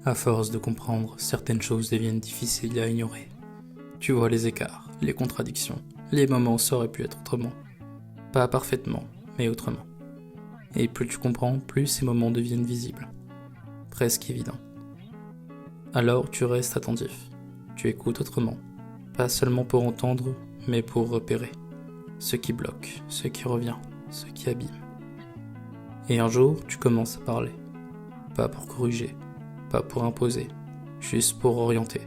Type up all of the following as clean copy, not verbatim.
À force de comprendre, certaines choses deviennent difficiles à ignorer. Tu vois les écarts, les contradictions, les moments où ça aurait pu être autrement. Pas parfaitement, mais autrement. Et plus tu comprends, plus ces moments deviennent visibles. Presque évidents. Alors tu restes attentif. Tu écoutes autrement. Pas seulement pour entendre, mais pour repérer. Ce qui bloque, ce qui revient, ce qui abîme. Et un jour, tu commences à parler. Pas pour corriger, pas pour imposer, juste pour orienter.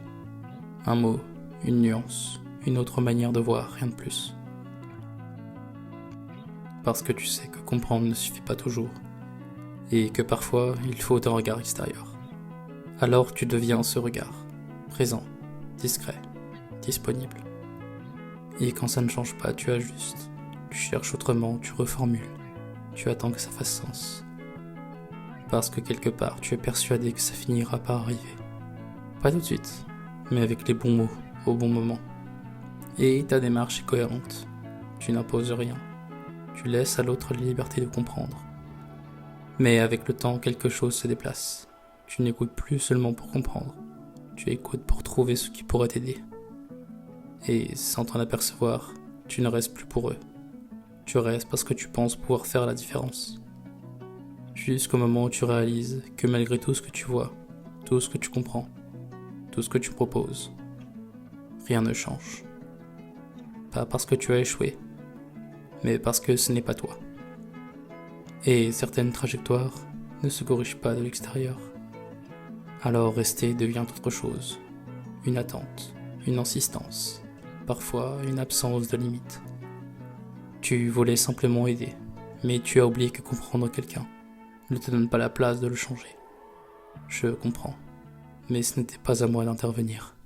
Un mot, une nuance, une autre manière de voir, rien de plus. Parce que tu sais que comprendre ne suffit pas toujours, et que parfois il faut un regard extérieur. Alors tu deviens ce regard, présent, discret, disponible. Et quand ça ne change pas, tu ajustes, tu cherches autrement, tu reformules, tu attends que ça fasse sens. Parce que quelque part, tu es persuadé que ça finira par arriver. Pas tout de suite, mais avec les bons mots, au bon moment. Et ta démarche est cohérente. Tu n'imposes rien. Tu laisses à l'autre la liberté de comprendre. Mais avec le temps, quelque chose se déplace. Tu n'écoutes plus seulement pour comprendre. Tu écoutes pour trouver ce qui pourrait t'aider. Et sans t'en apercevoir, tu ne restes plus pour eux. Tu restes parce que tu penses pouvoir faire la différence. Jusqu'au moment où tu réalises que malgré tout ce que tu vois, tout ce que tu comprends, tout ce que tu proposes, rien ne change. Pas parce que tu as échoué, mais parce que ce n'est pas toi. Et certaines trajectoires ne se corrigent pas de l'extérieur. Alors rester devient autre chose. Une attente, une insistance, parfois une absence de limite. Tu voulais simplement aider, mais tu as oublié que comprendre quelqu'un ne te donne pas la place de le changer. Je comprends, mais ce n'était pas à moi d'intervenir.